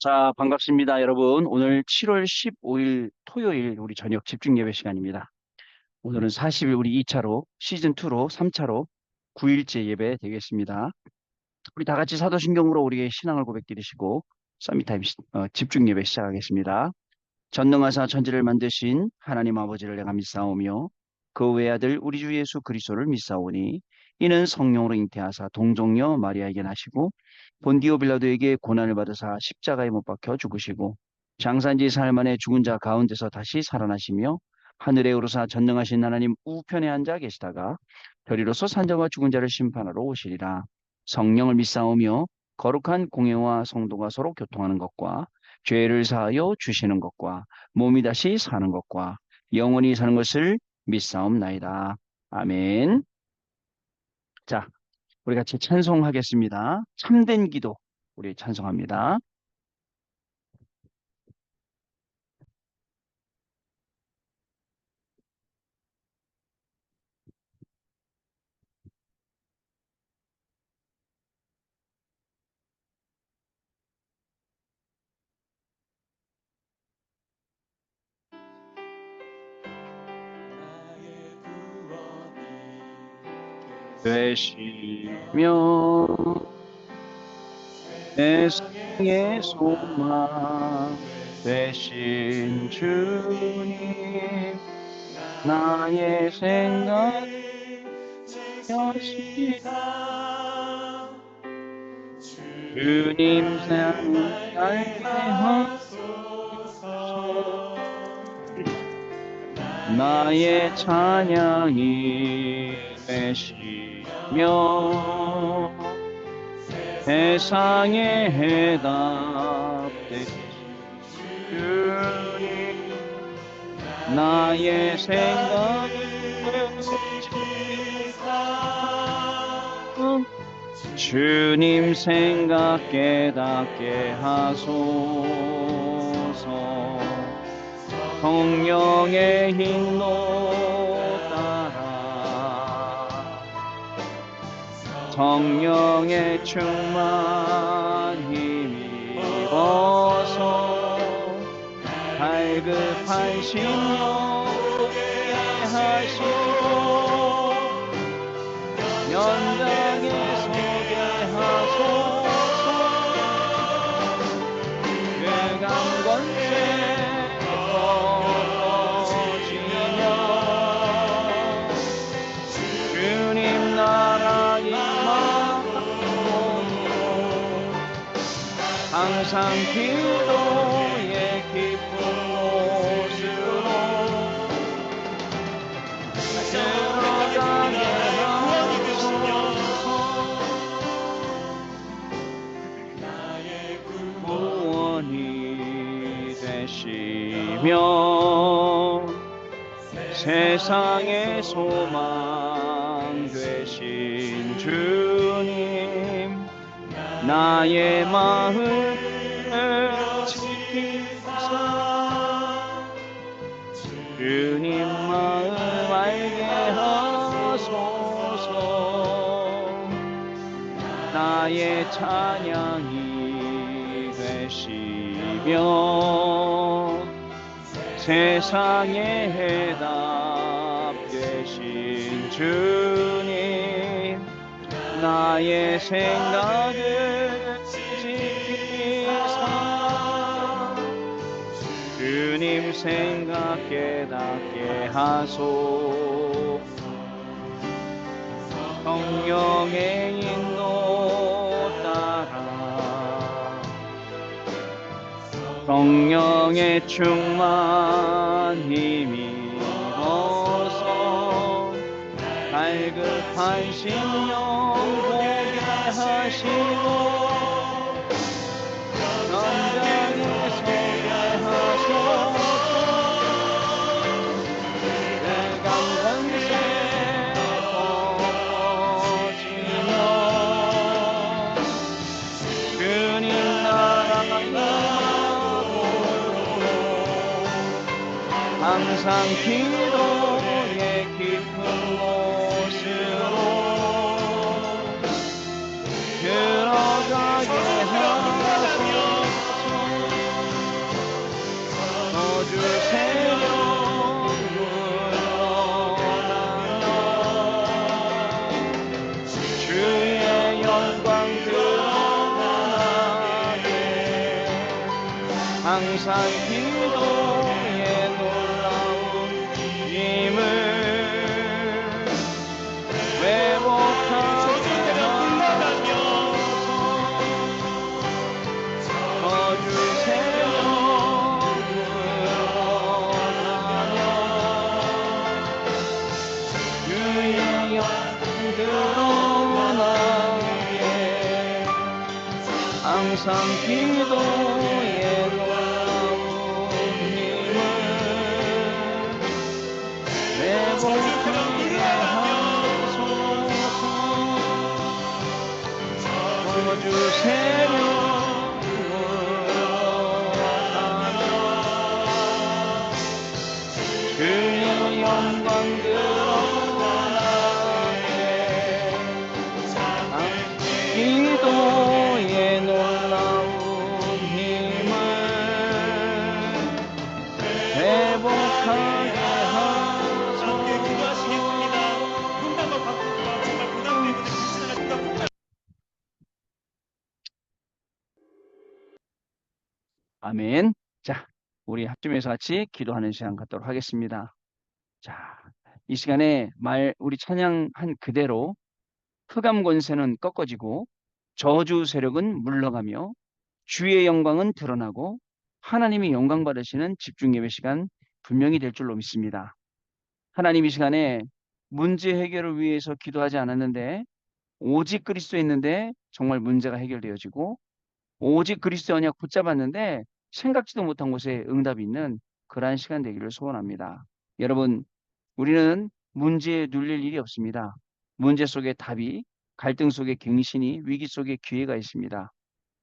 자, 반갑습니다, 여러분. 오늘 7월 15일 토요일 우리 저녁 집중 예배 시간입니다. 오늘은 40일 우리 2차로, 시즌2로 3차로 9일째 예배 되겠습니다. 우리 다 같이 사도신경으로 우리의 신앙을 고백드리시고 서밋타임 집중 예배 시작하겠습니다. 전능하사 천지를 만드신 하나님 아버지를 내가 믿사오며 그 외아들 우리 주 예수 그리스도를 믿사오니 이는 성령으로 잉태하사 동정녀 마리아에게 나시고 본디오 빌라도에게 고난을 받으사 십자가에 못 박혀 죽으시고 장사한지 사흘 만에 죽은 자 가운데서 다시 살아나시며 하늘에 오르사 전능하신 하나님 우편에 앉아 계시다가 별이로서 산자와 죽은 자를 심판하러 오시리라. 성령을 믿사오며 거룩한 공예와 성도가 서로 교통하는 것과 죄를 사하여 주시는 것과 몸이 다시 사는 것과 영원히 사는 것을 믿사옵나이다. 아멘. 자, 우리 같이 찬송하겠습니다. 참된 기도 우리 찬송합니다. 되시며 세상의 소망 되신 주님 나의 생각 여시다 주님 사랑 알게 하소서 나의 찬양이 되시며 세상의 해답 되신 주님 나의 생각을 주님 생각 깨닫게 하소서 성령의 인도 따라 성령의 충만 힘입어서 갈급한 심령 보게 하시고 연장에 서게 하소서 외강 권세 떨어지며 주님 나라 임하옵고 항상 기도의 깊은 곳으로 들어가게 구원이 되시며 세상의 소망 되신 주님 나의 마음을 지키사 주님 마음 알게 하소서 나의 찬양이 되시며 세상의 해답 되신 주님 나의 생각을 지키사 주님 생각 깨닫게 하소 성령의 인도 따라 성령의 충만 힘입어서 갈급한 심령 보게 하시고 전장에 서게 하소서 외강 권세 퍼지며 주님 나라 항상 기도의 깊은 곳으로 들어가게 하소서 항상 기도에 놀라운 힘을 회복하게 하소서. 저주 세력으로 가며 주의 영광 드러나게 항상 기도에 놀라운 힘을 회복하게 하소서. 저주 세력 물러가며 주의 영광 드러나게 기도에 놀라운 힘을 회복하게 하소서. 아멘. 자, 우리 합심해서 같이 기도하는 시간 갖도록 하겠습니다. 자, 이 시간에 우리 찬양한 그대로 흑암 권세는 꺾어지고 저주 세력은 물러가며 주의 영광은 드러나고 하나님이 영광 받으시는 집중 예배 시간 분명히 될 줄로 믿습니다. 하나님 이 시간에 문제 해결을 위해서 기도하지 않았는데 오직 그리스도에 있는데 정말 문제가 해결되어지고 오직 그리스도 언약 붙잡았는데 생각지도 못한 곳에 응답이 있는 그러한 시간 되기를 소원합니다. 여러분, 우리는 문제에 눌릴 일이 없습니다. 문제 속에 답이, 갈등 속에 갱신이, 위기 속에 기회가 있습니다.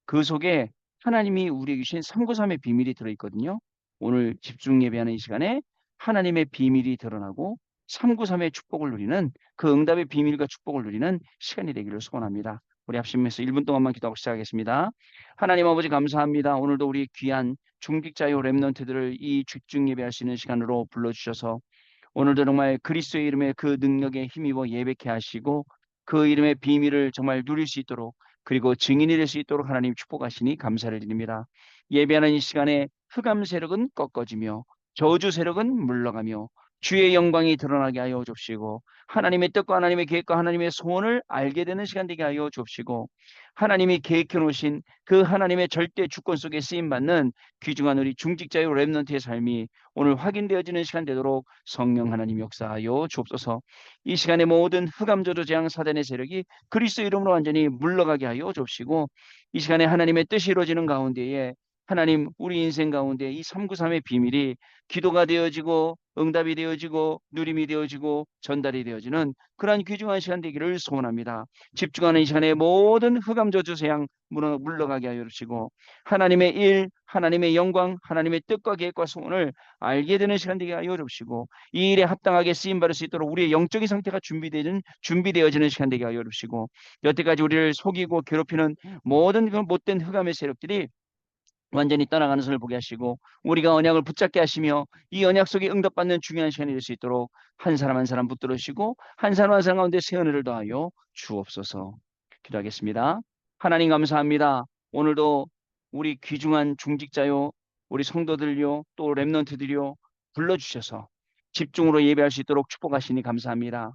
그 속에 하나님이 우리에게 주신 393의 비밀이 들어있거든요. 오늘 집중 예배하는 이 시간에 하나님의 비밀이 드러나고 393의 축복을 누리는 그 응답의 비밀과 축복을 누리는 시간이 되기를 소원합니다. 우리 합심해서 1분 동안만 기도하고 시작하겠습니다. 하나님 아버지 감사합니다. 오늘도 우리 귀한 중직자요 렘넌트들을 이 집중 예배할 수 있는 시간으로 불러주셔서 오늘도 정말 그리스도의 이름에 그 능력에 힘입어 예배케 하시고 그 이름의 비밀을 정말 누릴 수 있도록 그리고 증인이 될 수 있도록 하나님 축복하시니 감사를 드립니다. 예배하는 이 시간에 흑암 세력은 꺾어지며 저주 세력은 물러가며 주의 영광이 드러나게 하여 줍시고 하나님의 뜻과 하나님의 계획과 하나님의 소원을 알게 되는 시간 되게 하여 줍시고 하나님이 계획해 놓으신 그 하나님의 절대 주권 속에 쓰임받는 귀중한 우리 중직자의 렘넌트의 삶이 오늘 확인되어지는 시간 되도록 성령 하나님 역사하여 주옵소서. 이 시간에 모든 흑암 저주 재앙 사단의 세력이 그리스도 이름으로 완전히 물러가게 하여 주옵시고 이 시간에 하나님의 뜻이 이루어지는 가운데에 하나님 우리 인생 가운데 이 393의 비밀이 기도가 되어지고 응답이 되어지고 누림이 되어지고 전달이 되어지는 그러한 귀중한 시간 되기를 소원합니다. 집중하는 이 시간에 모든 흑암 저주 재앙 물러가게 하여 주시고 하나님의 일, 하나님의 영광, 하나님의 뜻과 계획과 소원을 알게 되는 시간 되게 하여 주시고 이 일에 합당하게 쓰임 받을 수 있도록 우리의 영적인 상태가 준비되어지는 시간 되게 하여 주시고 여태까지 우리를 속이고 괴롭히는 모든 그 못된 흑암의 세력들이 완전히 떠나가는 것을 보게 하시고 우리가 언약을 붙잡게 하시며 이 언약 속에 응답받는 중요한 시간이 될 수 있도록 한 사람 한 사람 붙들으시고 한 사람 한 사람 가운데 새 은혜를 더하여 주옵소서. 기도하겠습니다. 하나님 감사합니다. 오늘도 우리 귀중한 중직자요 우리 성도들요 또 렘넌트들요 불러주셔서 집중으로 예배할 수 있도록 축복하시니 감사합니다.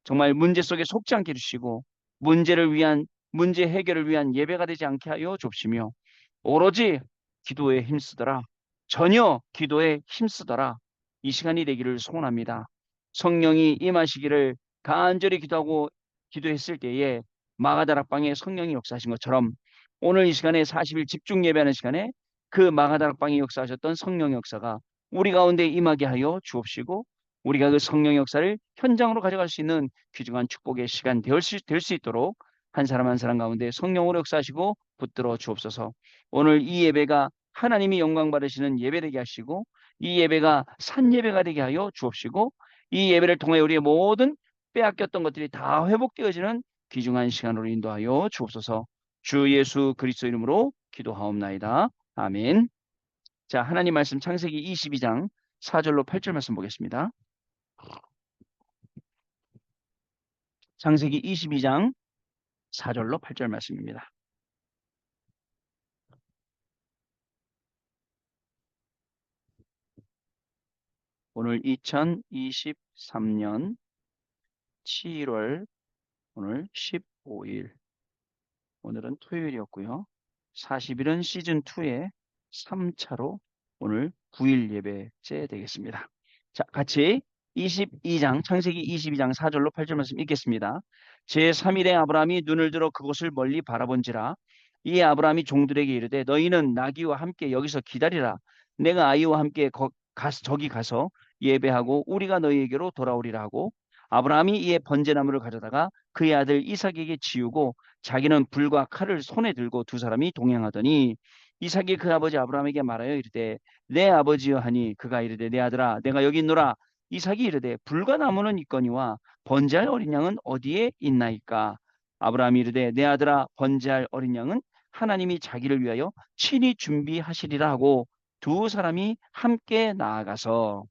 정말 문제 속에 속지 않게 해주시고 문제 해결을 위한 예배가 되지 않게 하여 줍시며 오로지 기도에 힘쓰더라. 전혀 기도에 힘쓰더라. 이 시간이 되기를 소원합니다. 성령이 임하시기를 간절히 기도하고 기도했을 때에 마가다락방에 성령이 역사하신 것처럼 오늘 이 시간에 40일 집중 예배하는 시간에 그 마가다락방에 역사하셨던 성령 역사가 우리 가운데 임하게 하여 주옵시고 우리가 그 성령 역사를 현장으로 가져갈 수 있는 귀중한 축복의 시간 될 수 있도록 한 사람 한 사람 가운데 성령으로 역사하시고 붙들어 주옵소서. 오늘 이 예배가 하나님이 영광 받으시는 예배 되게 하시고 이 예배가 산 예배가 되게 하여 주옵시고 이 예배를 통해 우리의 모든 빼앗겼던 것들이 다 회복되어지는 귀중한 시간으로 인도하여 주옵소서. 주 예수 그리스도 이름으로 기도하옵나이다. 아멘. 자, 하나님 말씀 창세기 22장 4절로 8절 말씀 보겠습니다. 창세기 22장 4절로 8절 말씀입니다. 오늘 2023년 7월 오늘 15일. 오늘은 토요일이었고요. 40일은 시즌2의 3차로 오늘 9일 예배째 되겠습니다. 자, 같이 22장, 창세기 22장 4절로 8절 말씀 읽겠습니다. 제3일에 아브라함이 눈을 들어 그곳을 멀리 바라본지라. 이에 아브라함이 종들에게 이르되 너희는 나귀와 함께 여기서 기다리라. 내가 아이와 함께 저기 가서 예배하고 우리가 너희에게로 돌아오리라 하고, 아브라함이 이에 번제나무를 가져다가 그의 아들 이삭에게 지우고 자기는 불과 칼을 손에 들고 두 사람이 동행하더니, 이삭이 그 아버지 아브라함에게 말하여 이르되 내 아버지여 하니, 그가 이르되 내 아들아 내가 여기 있노라. 이삭이 이르되 불과 나무는 있거니와 번제할 어린 양은 어디에 있나이까. 아브라함이 이르되 내 아들아 번제할 어린 양은 하나님이 자기를 위하여 친히 준비하시리라 하고, 두 사람이 함께 나아가서.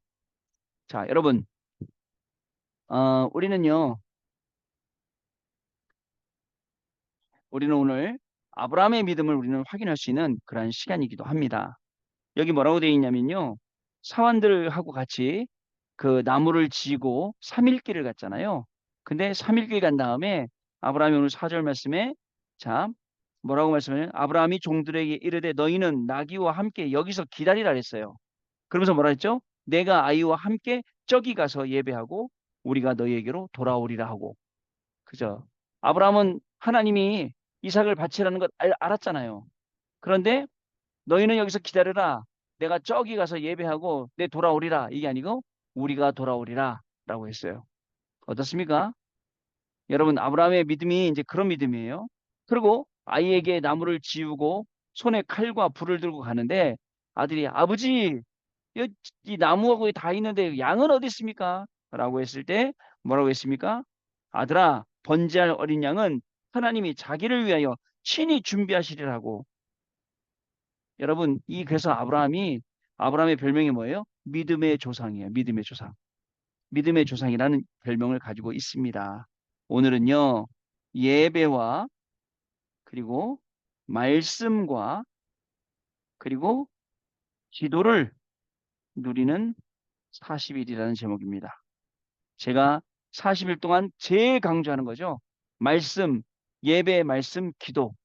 자, 여러분, 우리는 오늘 아브라함의 믿음을 우리는 확인할 수 있는 그런 시간이기도 합니다. 여기 뭐라고 되어 있냐면요. 사환들하고 같이 그 나무를 지고 3일 길을 갔잖아요. 근데 3일 길 간 다음에 아브라함이 오늘 4절 말씀에, 자, 뭐라고 말씀해요? 아브라함이 종들에게 이르되 너희는 나귀와 함께 여기서 기다리라 그랬어요. 그러면서 뭐라 했죠? 내가 아이와 함께 저기 가서 예배하고 우리가 너희에게로 돌아오리라 하고. 그죠? 아브라함은 하나님이 이삭을 바치라는 것 알았잖아요. 그런데 너희는 여기서 기다려라. 내가 저기 가서 예배하고 내 돌아오리라. 이게 아니고 우리가 돌아오리라 라고 했어요. 어떻습니까? 여러분, 아브라함의 믿음이 이제 그런 믿음이에요. 그리고 아이에게 나무를 지우고 손에 칼과 불을 들고 가는데, 아들이 아버지, 이 나무하고 다 있는데 양은 어디 있습니까? 라고 했을 때 뭐라고 했습니까? 아들아, 번제할 어린 양은 하나님이 자기를 위하여 친히 준비하시리라고. 여러분, 그래서 아브라함의 별명이 뭐예요? 믿음의 조상이에요. 믿음의 조상. 믿음의 조상이라는 별명을 가지고 있습니다. 오늘은요, 예배와 그리고 말씀과 그리고 기도를 누리는 40일이라는 제목입니다. 제가 40일 동안 제일 강조하는 거죠. 말씀, 예배, 말씀, 기도.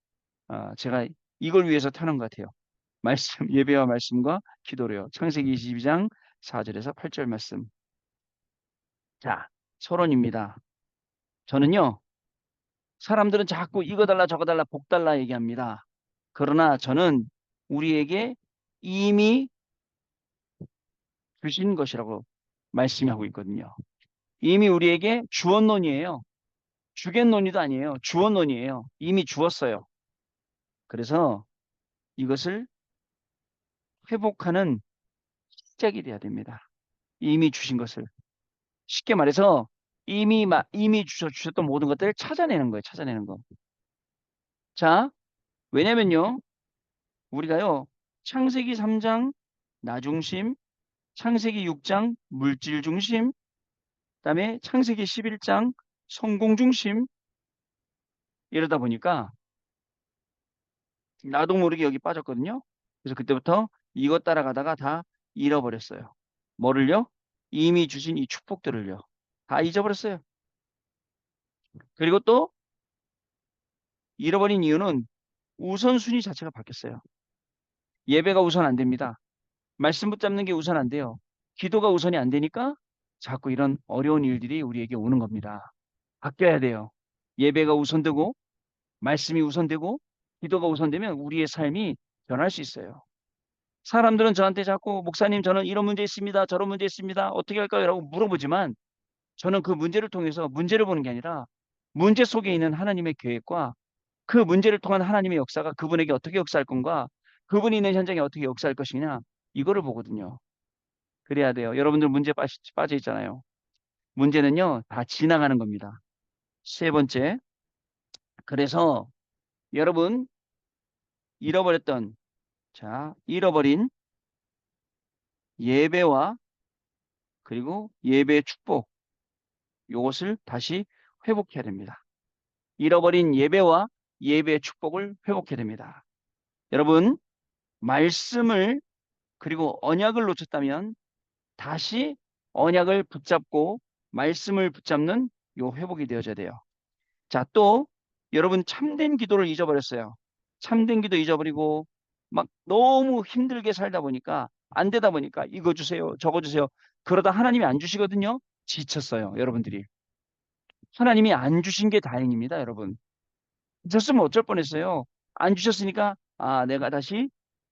제가 이걸 위해서 타는 것 같아요. 말씀, 예배와 말씀과 기도로요. 창세기 22장 4절에서 8절 말씀. 자, 서론입니다. 저는요, 사람들은 자꾸 이거 달라 저거 달라 복 달라 얘기합니다. 그러나 저는 우리에게 이미 주신 것이라고 말씀하고 있거든요. 이미 우리에게 주언론이에요. 주겐론이도 아니에요. 주언론이에요. 이미 주었어요. 그래서 이것을 회복하는 시작이 돼야 됩니다. 이미 주신 것을. 쉽게 말해서 이미 주셨던 모든 것들을 찾아내는 거예요. 찾아내는 거. 자, 왜냐면요, 우리가요, 창세기 3장 나 중심, 창세기 6장 물질 중심, 그다음에 창세기 11장 성공 중심, 이러다 보니까 나도 모르게 여기 빠졌거든요. 그래서 그때부터 이것 따라가다가 다 잃어버렸어요. 뭐를요? 이미 주신 이 축복들을요. 다 잊어버렸어요. 그리고 또 잃어버린 이유는 우선순위 자체가 바뀌었어요. 예배가 우선 안 됩니다. 말씀 붙잡는 게 우선 안 돼요. 기도가 우선이 안 되니까 자꾸 이런 어려운 일들이 우리에게 오는 겁니다. 바뀌어야 돼요. 예배가 우선되고 말씀이 우선되고 기도가 우선되면 우리의 삶이 변할 수 있어요. 사람들은 저한테 자꾸 목사님 저는 이런 문제 있습니다. 저런 문제 있습니다. 어떻게 할까요? 라고 물어보지만 저는 그 문제를 통해서 문제를 보는 게 아니라 문제 속에 있는 하나님의 계획과 그 문제를 통한 하나님의 역사가 그분에게 어떻게 역사할 건가, 그분이 있는 현장에 어떻게 역사할 것이냐, 이거를 보거든요. 그래야 돼요. 여러분들 문제 빠져 있잖아요. 문제는요, 다 지나가는 겁니다. 세 번째, 그래서 여러분 잃어버렸던, 잃어버린 예배와 그리고 예배의 축복, 이것을 다시 회복해야 됩니다. 잃어버린 예배와 예배의 축복을 회복해야 됩니다. 여러분, 말씀을 그리고 언약을 놓쳤다면 다시 언약을 붙잡고 말씀을 붙잡는 요 회복이 되어져야 돼요. 자, 또 여러분 참된 기도를 잊어버렸어요. 참된 기도 잊어버리고 막 너무 힘들게 살다 보니까 안 되다 보니까 이거 주세요, 저거 주세요. 그러다 하나님이 안 주시거든요. 지쳤어요, 여러분들이. 하나님이 안 주신 게 다행입니다, 여러분. 주셨으면 어쩔 뻔했어요. 안 주셨으니까 아, 내가 다시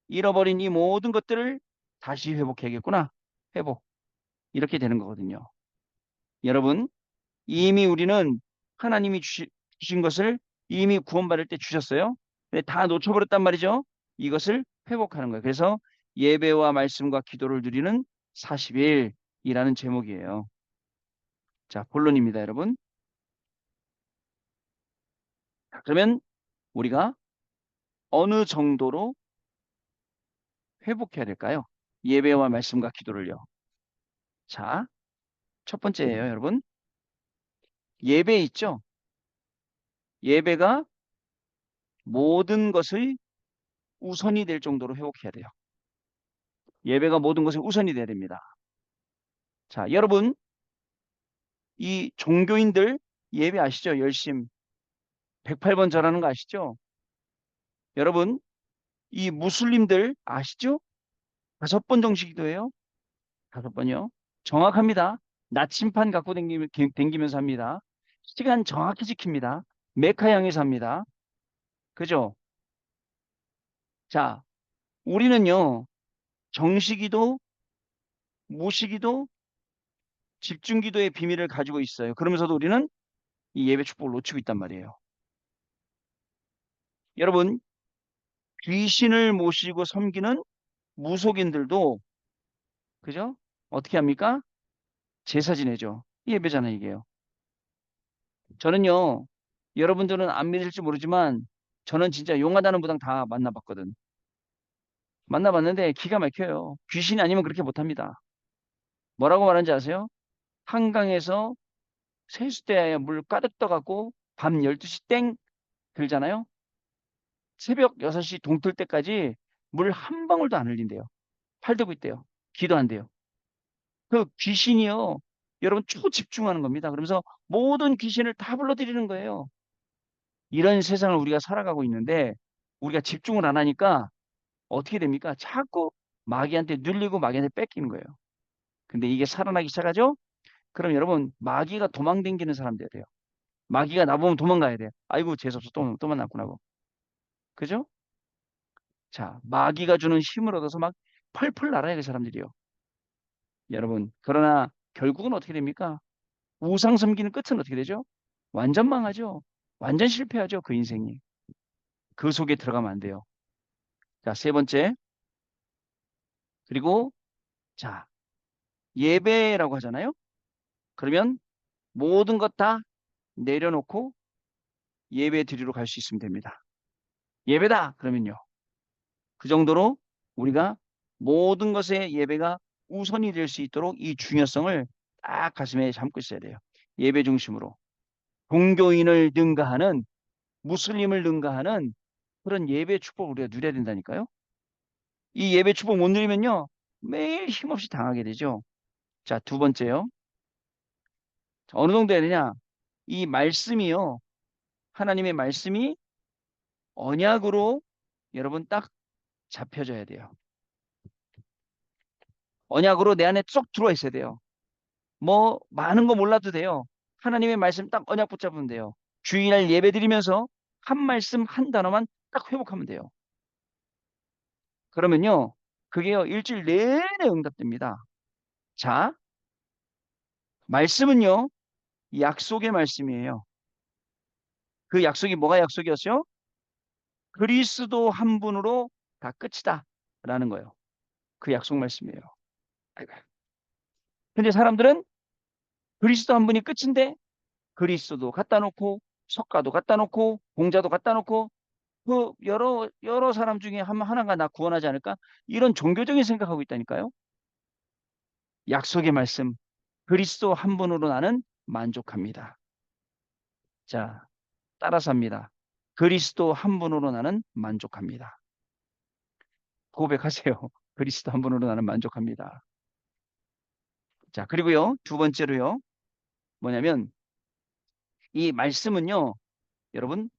잃어버린 이 모든 것들을 다시 회복해야겠구나. 회복. 이렇게 되는 거거든요. 여러분, 이미 우리는 하나님이 주신 것을 이미 구원받을 때 주셨어요. 근데 다 놓쳐버렸단 말이죠. 이것을 회복하는 거예요. 그래서 예배와 말씀과 기도를 누리는 40일이라는 제목이에요. 자, 본론입니다, 여러분. 자, 그러면 우리가 어느 정도로 회복해야 될까요? 예배와 말씀과 기도를요. 자, 첫 번째예요, 여러분. 예배 있죠? 예배가 모든 것의 우선이 될 정도로 회복해야 돼요. 예배가 모든 것의 우선이 돼야 됩니다. 자, 여러분, 이 종교인들 예배 아시죠? 열심 108번 절하는 거 아시죠? 여러분, 이 무슬림들 아시죠? 5번 정식 기도예요. 5번이요. 정확합니다. 나침판 갖고 댕기면서 합니다. 시간 정확히 지킵니다. 메카 향해서 합니다. 그죠? 자, 우리는요, 정식기도, 무식기도, 집중기도의 비밀을 가지고 있어요. 그러면서도 우리는 이 예배 축복을 놓치고 있단 말이에요. 여러분, 귀신을 모시고 섬기는 무속인들도, 그죠? 어떻게 합니까? 제사 지내죠. 예배잖아요, 이게요. 저는요, 여러분들은 안 믿을지 모르지만, 저는 진짜 용하다는 무당 다 만나봤거든. 만나봤는데 기가 막혀요. 귀신이 아니면 그렇게 못합니다. 뭐라고 말하는지 아세요? 한강에서 세수대에 물 가득 떠갖고 밤 12시 땡 들잖아요. 새벽 6시 동틀 때까지 물 한 방울도 안 흘린대요. 팔 들고 있대요. 기도 안 돼요. 그 귀신이요. 여러분 초집중하는 겁니다. 그러면서 모든 귀신을 다 불러들이는 거예요. 이런 세상을 우리가 살아가고 있는데 우리가 집중을 안 하니까 어떻게 됩니까? 자꾸 마귀한테 눌리고 마귀한테 뺏기는 거예요. 근데 이게 살아나기 시작하죠? 그럼 여러분 마귀가 도망다니는 사람 돼야 돼요. 마귀가 나보면 도망가야 돼요. 아이고 재수없어 또 만났구나 하고. 그죠? 자, 마귀가 주는 힘을 얻어서 막 펄펄 날아야 그 사람들이요. 여러분, 그러나 결국은 어떻게 됩니까? 우상 섬기는 끝은 어떻게 되죠? 완전 망하죠. 완전 실패하죠. 그 인생이. 그 속에 들어가면 안 돼요. 자, 세 번째. 그리고 자, 예배라고 하잖아요. 그러면 모든 것 다 내려놓고 예배 드리러 갈 수 있으면 됩니다. 예배다. 그러면요. 그 정도로 우리가 모든 것의 예배가 우선이 될 수 있도록 이 중요성을 딱 가슴에 담고 있어야 돼요. 예배 중심으로. 종교인을 능가하는 무슬림을 능가하는 그런 예배 축복을 우리가 누려야 된다니까요. 이 예배 축복 못 누리면요. 매일 힘없이 당하게 되죠. 자, 두 번째요. 자, 어느 정도 해야 되냐? 이 말씀이요. 하나님의 말씀이 언약으로 여러분 딱 잡혀져야 돼요. 언약으로 내 안에 쏙 들어와 있어야 돼요. 뭐 많은 거 몰라도 돼요. 하나님의 말씀 딱 언약 붙잡으면 돼요. 주일날 예배 드리면서 한 말씀 한 단어만 딱 회복하면 돼요. 그러면요. 그게요. 일주일 내내 응답됩니다. 자, 말씀은요. 약속의 말씀이에요. 그 약속이 뭐가 약속이었어요? 그리스도 한 분으로 다 끝이다. 라는 거예요. 그 약속 말씀이에요. 아이고. 근데 사람들은 그리스도 한 분이 끝인데 그리스도도 갖다 놓고 석가도 갖다 놓고 공자도 갖다 놓고 그 여러 사람 중에 하나가 나 구원하지 않을까? 이런 종교적인 생각하고 있다니까요. 약속의 말씀 그리스도 한 분으로 나는 만족합니다. 자, 따라서 합니다. 그리스도 한 분으로 나는 만족합니다. 고백하세요. 그리스도 한 분으로 나는 만족합니다. 자, 그리고요, 두 번째로요, 뭐냐면 이 말씀은요, 여러분,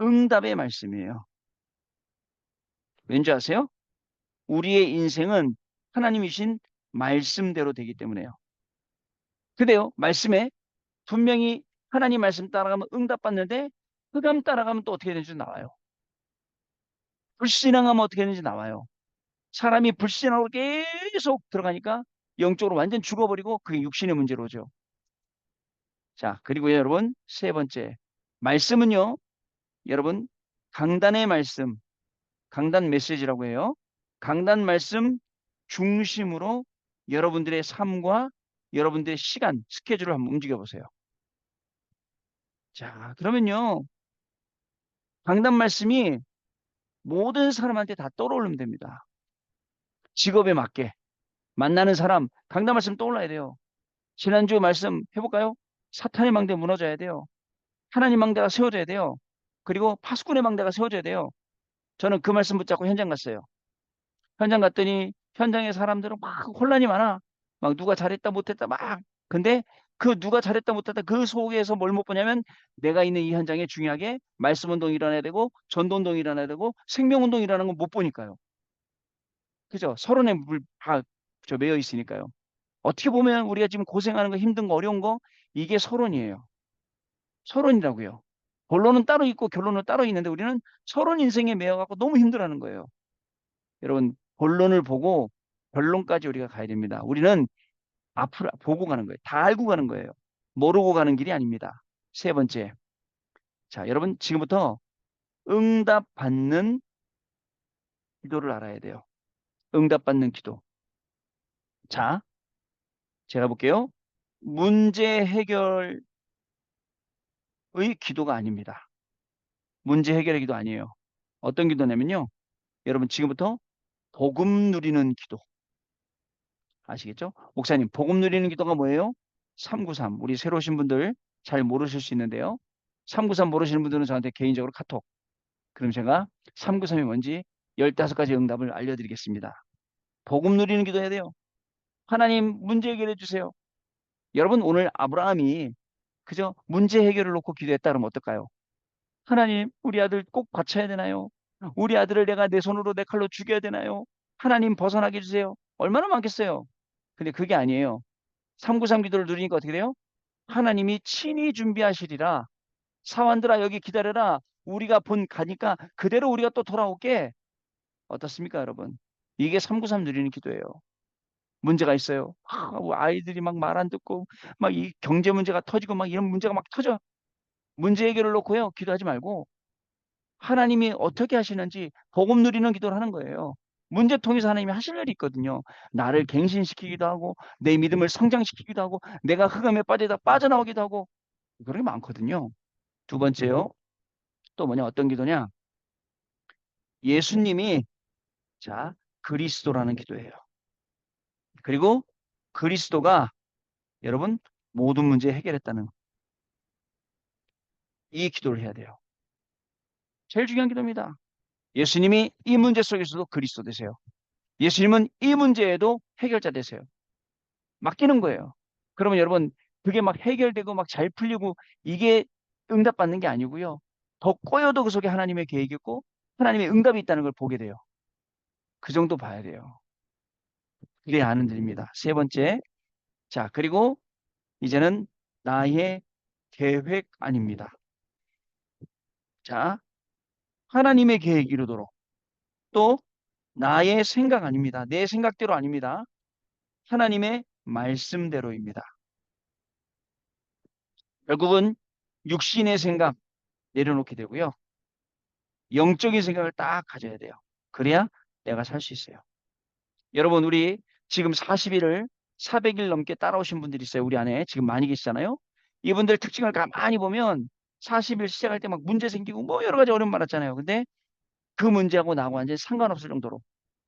응답의 말씀이에요. 왠지 아세요? 우리의 인생은 하나님이 신 말씀대로 되기 때문에요. 근데요, 말씀에 분명히 하나님 말씀 따라가면 응답받는데 흑암 따라가면 또 어떻게 되는지 나와요. 불신앙하면 어떻게 되는지 나와요. 사람이 불신앙으로 계속 들어가니까 영적으로 완전 죽어버리고 그게 육신의 문제로 오죠. 자, 그리고 여러분, 세 번째. 말씀은요, 여러분, 강단의 말씀, 강단 메시지라고 해요. 강단 말씀 중심으로 여러분들의 삶과 여러분들의 시간, 스케줄을 한번 움직여 보세요. 자, 그러면요, 강단 말씀이 모든 사람한테 다 떠오르면 됩니다. 직업에 맞게. 만나는 사람, 강단 말씀 떠올라야 돼요. 지난주 말씀 해볼까요? 사탄의 망대 무너져야 돼요. 하나님 망대가 세워져야 돼요. 그리고 파수꾼의 망대가 세워져야 돼요. 저는 그 말씀 붙잡고 현장 갔어요. 현장 갔더니 현장의 사람들은 막 혼란이 많아. 막 누가 잘했다 못했다 막. 근데 그 누가 잘했다 못했다 그 속에서 뭘 못 보냐면 내가 있는 이 현장에 중요하게 말씀 운동이 일어나야 되고 전도 운동이 일어나야 되고 생명 운동이 일어나는 건 못 보니까요. 그죠? 서론에 저 매여 있으니까요. 어떻게 보면 우리가 지금 고생하는 거 힘든 거 어려운 거 이게 서론이에요. 서론이라고요. 본론은 따로 있고 결론은 따로 있는데 우리는 서론 인생에 매여갖고 너무 힘들어하는 거예요. 여러분 본론을 보고 결론까지 우리가 가야 됩니다. 우리는 앞으로 보고 가는 거예요. 다 알고 가는 거예요. 모르고 가는 길이 아닙니다. 세 번째. 자, 여러분 지금부터 응답받는 기도를 알아야 돼요. 응답받는 기도. 자, 제가 볼게요. 문제 해결의 기도가 아닙니다. 문제 해결의 기도 아니에요. 어떤 기도냐면요. 여러분 지금부터 복음 누리는 기도. 아시겠죠? 목사님, 복음 누리는 기도가 뭐예요? 393. 우리 새로 오신 분들 잘 모르실 수 있는데요. 393 모르시는 분들은 저한테 개인적으로 카톡. 그럼 제가 393이 뭔지 15가지 응답을 알려드리겠습니다. 복음 누리는 기도해야 돼요. 하나님 문제 해결해 주세요. 여러분 오늘 아브라함이 그저 문제 해결을 놓고 기도했다 그러면 어떨까요? 하나님 우리 아들 꼭 바쳐야 되나요? 우리 아들을 내가 내 손으로 내 칼로 죽여야 되나요? 하나님 벗어나게 해주세요. 얼마나 많겠어요? 근데 그게 아니에요. 393 기도를 누리니까 어떻게 돼요? 하나님이 친히 준비하시리라. 사환들아 여기 기다려라. 우리가 본 가니까 그대로 우리가 또 돌아올게. 어떻습니까, 여러분? 이게 393 누리는 기도예요. 문제가 있어요. 아이들이 막 말 안 듣고 막 이 경제 문제가 터지고 막 이런 문제가 막 터져. 문제 해결을 놓고요. 기도하지 말고 하나님이 어떻게 하시는지 복음 누리는 기도를 하는 거예요. 문제통에서 하나님이 하실 일이 있거든요. 나를 갱신시키기도 하고 내 믿음을 성장시키기도 하고 내가 흑암에 빠지다 빠져나오기도 하고 그런 게 많거든요. 두 번째요. 또 뭐냐 어떤 기도냐? 예수님이 자 그리스도라는 기도예요. 그리고 그리스도가 여러분 모든 문제 해결했다는 이 기도를 해야 돼요. 제일 중요한 기도입니다. 예수님이 이 문제 속에서도 그리스도 되세요. 예수님은 이 문제에도 해결자 되세요. 맡기는 거예요. 그러면 여러분 그게 막 해결되고 막 잘 풀리고 이게 응답받는 게 아니고요. 더 꼬여도 그 속에 하나님의 계획이 있고 하나님의 응답이 있다는 걸 보게 돼요. 그 정도 봐야 돼요. 그래야 아는 일입니다. 세 번째. 자, 그리고 이제는 나의 계획 아닙니다. 자, 하나님의 계획 이루도록 또 나의 생각 아닙니다. 내 생각대로 아닙니다. 하나님의 말씀대로입니다. 결국은 육신의 생각 내려놓게 되고요. 영적인 생각을 딱 가져야 돼요. 그래야 내가 살 수 있어요. 여러분, 우리 지금 40일을 400일 넘게 따라오신 분들이 있어요. 우리 안에 지금 많이 계시잖아요. 이분들 특징을 가만히 보면 40일 시작할 때 막 문제 생기고 뭐 여러 가지 어려움 많았잖아요. 근데 그 문제하고 나하고 완전히 상관없을 정도로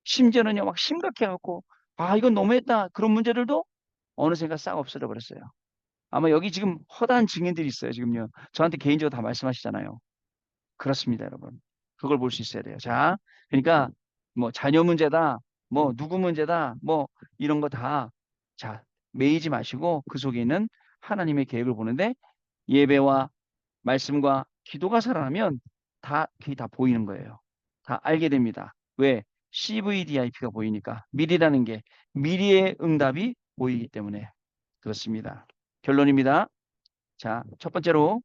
심지어는요 막 심각해갖고 아 이건 너무했다 그런 문제들도 어느샌가 싹 없어져 버렸어요. 아마 여기 지금 허다한 증인들이 있어요. 지금요. 저한테 개인적으로 다 말씀하시잖아요. 그렇습니다, 여러분. 그걸 볼 수 있어야 돼요. 자, 그러니까 뭐 자녀 문제다, 뭐 누구 문제다, 뭐 이런 거 다 자, 매이지 마시고 그 속에 있는 하나님의 계획을 보는데 예배와 말씀과 기도가 살아나면 다 그게 다 보이는 거예요. 다 알게 됩니다. 왜? CVDIP가 보이니까 미리라는 게 미리의 응답이 보이기 때문에 그렇습니다. 결론입니다. 자, 첫 번째로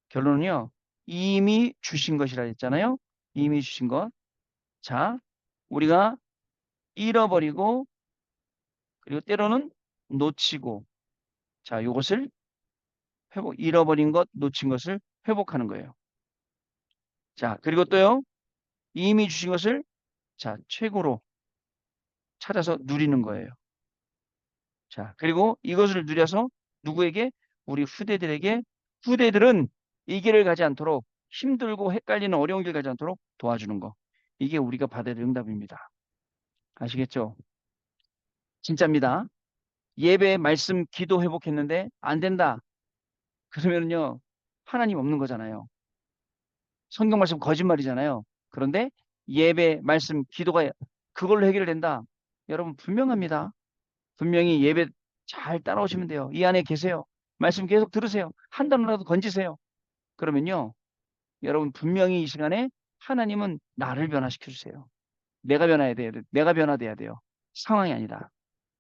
결론은요. 이미 주신 것이라 했잖아요. 이미 주신 것. 자, 우리가 잃어버리고 그리고 때로는 놓치고 자, 이것을 잃어버린 것, 놓친 것을 회복하는 거예요. 자, 그리고 또요. 이미 주신 것을 자, 최고로 찾아서 누리는 거예요. 자, 그리고 이것을 누려서 누구에게? 우리 후대들에게 후대들은 이 길을 가지 않도록 힘들고 헷갈리는 어려운 길 가지 않도록 도와주는 거. 이게 우리가 받아야 될 응답입니다. 아시겠죠? 진짜입니다. 예배, 말씀, 기도 회복했는데 안 된다. 그러면요. 하나님 없는 거잖아요. 성경 말씀 거짓말이잖아요. 그런데 예배, 말씀, 기도가 그걸로 해결된다. 여러분 분명합니다. 분명히 예배 잘 따라오시면 돼요. 이 안에 계세요. 말씀 계속 들으세요. 한 단어라도 건지세요. 그러면요. 여러분 분명히 이 시간에 하나님은 나를 변화시켜 주세요. 내가 변화해야 돼요. 내가 변화돼야 돼요. 상황이 아니다.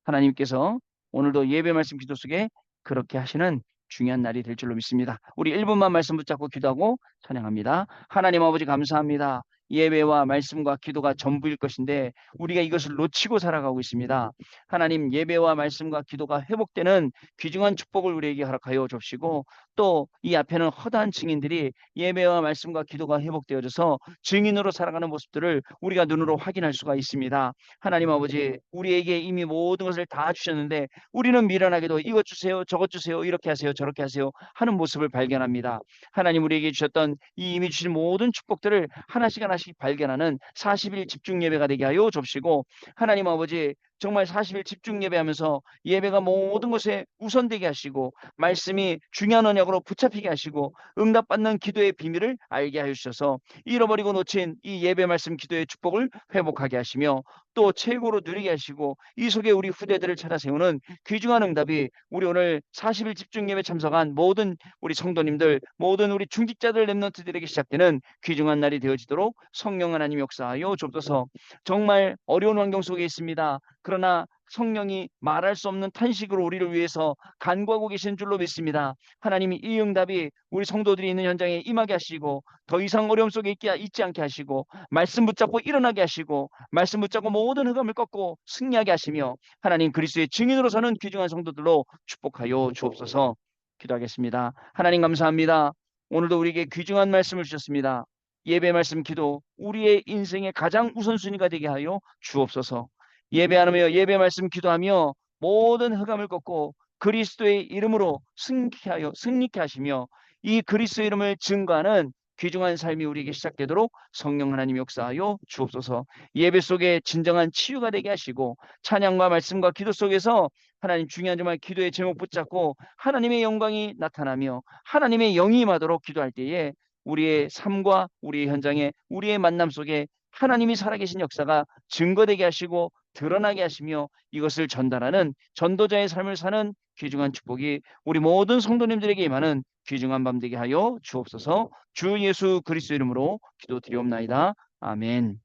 하나님께서 오늘도 예배 말씀 기도 속에 그렇게 하시는 중요한 날이 될 줄로 믿습니다. 우리 1분만 말씀 붙잡고 기도하고 찬양합니다. 하나님 아버지 감사합니다. 예배와 말씀과 기도가 전부일 것인데 우리가 이것을 놓치고 살아가고 있습니다. 하나님 예배와 말씀과 기도가 회복되는 귀중한 축복을 우리에게 허락하여 주시고 또 이 앞에는 허다한 증인들이 예배와 말씀과 기도가 회복되어져서 증인으로 살아가는 모습들을 우리가 눈으로 확인할 수가 있습니다. 하나님 아버지 우리에게 이미 모든 것을 다 주셨는데 우리는 미련하게도 이것 주세요 저것 주세요 이렇게 하세요 저렇게 하세요 하는 모습을 발견합니다. 하나님 우리에게 주셨던 이 이미 주신 모든 축복들을 하나씩 하나씩 발견하는 40일 집중 예배가 되게 하여 줍시고 하나님 아버지 정말 40일 집중 예배하면서 예배가 모든 것에 우선되게 하시고 말씀이 중요한 언약으로 붙잡히게 하시고 응답받는 기도의 비밀을 알게 하여 주셔서 잃어버리고 놓친 이 예배 말씀 기도의 축복을 회복하게 하시며 또 최고로 누리게 하시고 이 속에 우리 후대들을 찾아 세우는 귀중한 응답이 우리 오늘 40일 집중 예배 참석한 모든 우리 성도님들 모든 우리 중직자들 렘넌트들에게 시작되는 귀중한 날이 되어지도록 성령 하나님 역사하여 주옵소서. 정말 어려운 환경 속에 있습니다. 그러나 성령이 말할 수 없는 탄식으로 우리를 위해서 간구하고 계신 줄로 믿습니다. 하나님이 이 응답이 우리 성도들이 있는 현장에 임하게 하시고 더 이상 어려움 속에 있지 않게 하시고 말씀 붙잡고 일어나게 하시고 말씀 붙잡고 모든 흑암을 꺾고 승리하게 하시며 하나님 그리스도의 증인으로 서는 귀중한 성도들로 축복하여 주옵소서. 기도하겠습니다. 하나님 감사합니다. 오늘도 우리에게 귀중한 말씀을 주셨습니다. 예배 말씀 기도 우리의 인생의 가장 우선순위가 되게 하여 주옵소서. 예배하며 예배 말씀 기도하며 모든 흑암을 꺾고 그리스도의 이름으로 승리케 하시며 이 그리스도의 이름을 증거하는 귀중한 삶이 우리에게 시작되도록 성령 하나님 역사하여 주옵소서. 예배 속에 진정한 치유가 되게 하시고 찬양과 말씀과 기도 속에서 하나님 중요한 정말 기도의 제목 붙잡고 하나님의 영광이 나타나며 하나님의 영이 임하도록 기도할 때에 우리의 삶과 우리의 현장에 우리의 만남 속에 하나님이 살아계신 역사가 증거되게 하시고 드러나게 하시며 이것을 전달하는 전도자의 삶을 사는 귀중한 축복이 우리 모든 성도님들에게 임하는 귀중한 밤 되게 하여 주옵소서. 주 예수 그리스도 이름으로 기도드리옵나이다. 아멘.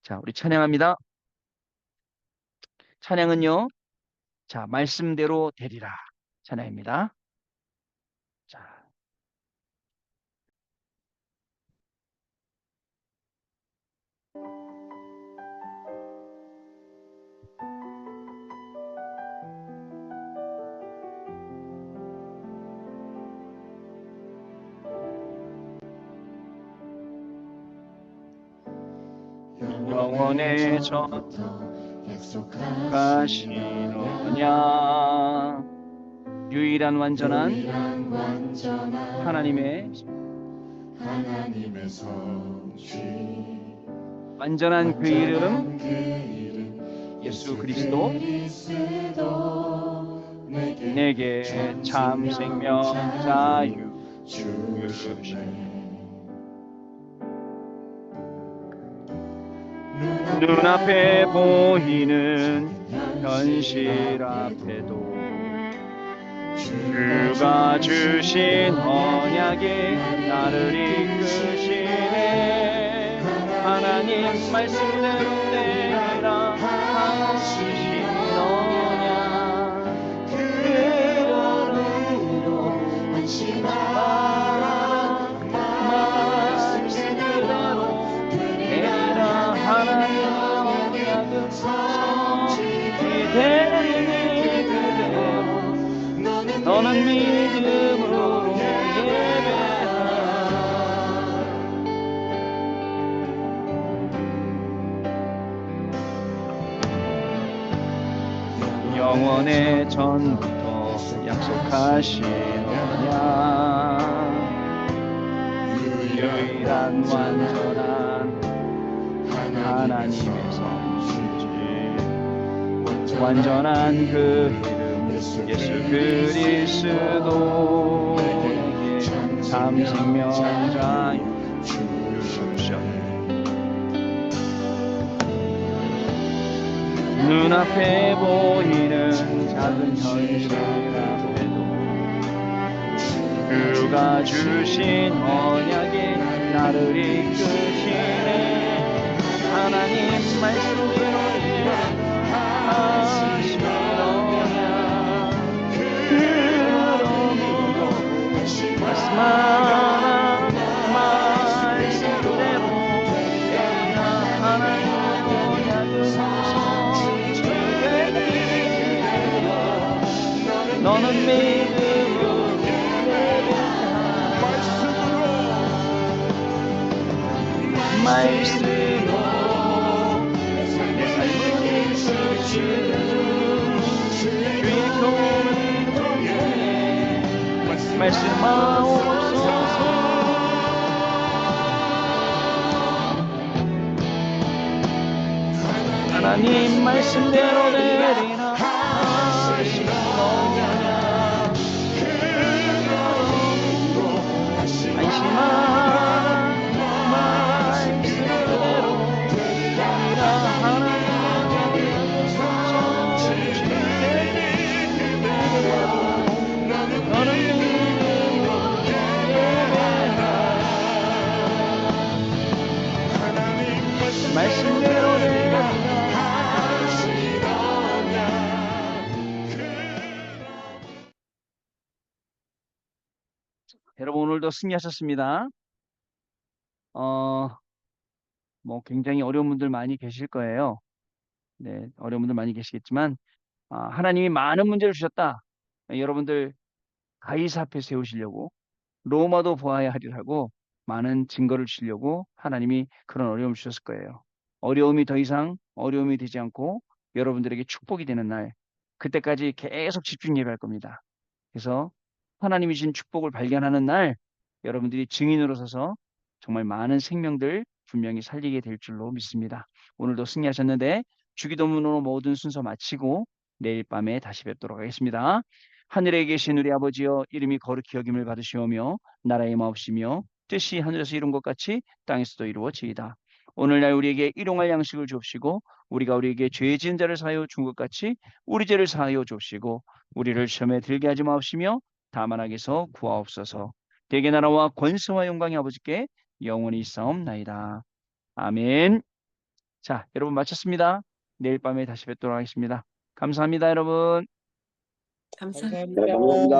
자, 우리 찬양합니다. 찬양은요. 자, 말씀대로 되리라. 찬양입니다. 자. 영원의 전부터 약속하신 언약 유일한 완전한 하나님의 성취 완전한 그 이름 예수 그리스도 내게 참 생명 자유 주시네. 눈앞에 보이는 현실 앞에도 그가 주신 언약이 나를 이끄시네. 하나님 말씀대로 되라 하시신 언약 그러므로 안심하라. 말씀대로 되라 하나님의 언약은 성취되니 그대로 너는 믿음으로 예배하라. 영원의 전부터 약속하신 언약 유일한 완전한 하나님의 성취 완전한 그 이름 예수 그리스도에게 참 생명자 주셨네. 눈앞에 보이는 작은 현실 앞에도 그가 주신 언약이 나를 이끄시네. 하나님 말씀대로 하신 언약 그러므로 말씀하라. 말씀대로 되라 하나님의 언약은 성취되니 너는 믿음으로 말씀으로 내 삶을 이끄시는 주의 교훈을 통해 말씀하옵소서. 하나님 말씀대로 되리라 하시는 언약 안심하라. 말씀대로 되리라 하나님의 성취되니 그대로 너는 믿음으로 예배하라. 말씀대로 되리라. 여러분 오늘도 승리하셨습니다. 굉장히 어려운 분들 많이 계실 거예요. 네, 어려운 분들 많이 계시겠지만 하나님이 많은 문제를 주셨다. 여러분들 가이사 앞에 세우시려고 로마도 보아야 하리라고 많은 증거를 주려고 하나님이 그런 어려움을 주셨을 거예요. 어려움이 더 이상 어려움이 되지 않고 여러분들에게 축복이 되는 날, 그때까지 계속 집중 예배할 겁니다. 그래서 하나님이 주신 축복을 발견하는 날 여러분들이 증인으로 서서 정말 많은 생명들 분명히 살리게 될 줄로 믿습니다. 오늘도 승리하셨는데 주기도문으로 모든 순서 마치고 내일 밤에 다시 뵙도록 하겠습니다. 하늘에 계신 우리 아버지여 이름이 거룩히 여김을 받으시오며 나라의 마옵시며 뜻이 하늘에서 이룬 것 같이 땅에서도 이루어지이다. 오늘날 우리에게 일용할 양식을 주옵시고 우리가 우리에게 죄 지은 자를 사하여 준 것 같이 우리 죄를 사하여 주옵시고 우리를 시험에 들게 하지 마옵시며 다만 악에서 구하옵소서. 대개 나라와 권세와 영광이 아버지께 영원히 있사옵나이다. 아멘. 자, 여러분 마쳤습니다. 내일 밤에 다시 뵙도록 하겠습니다. 감사합니다, 여러분. 감사합니다. 네, 감사합니다.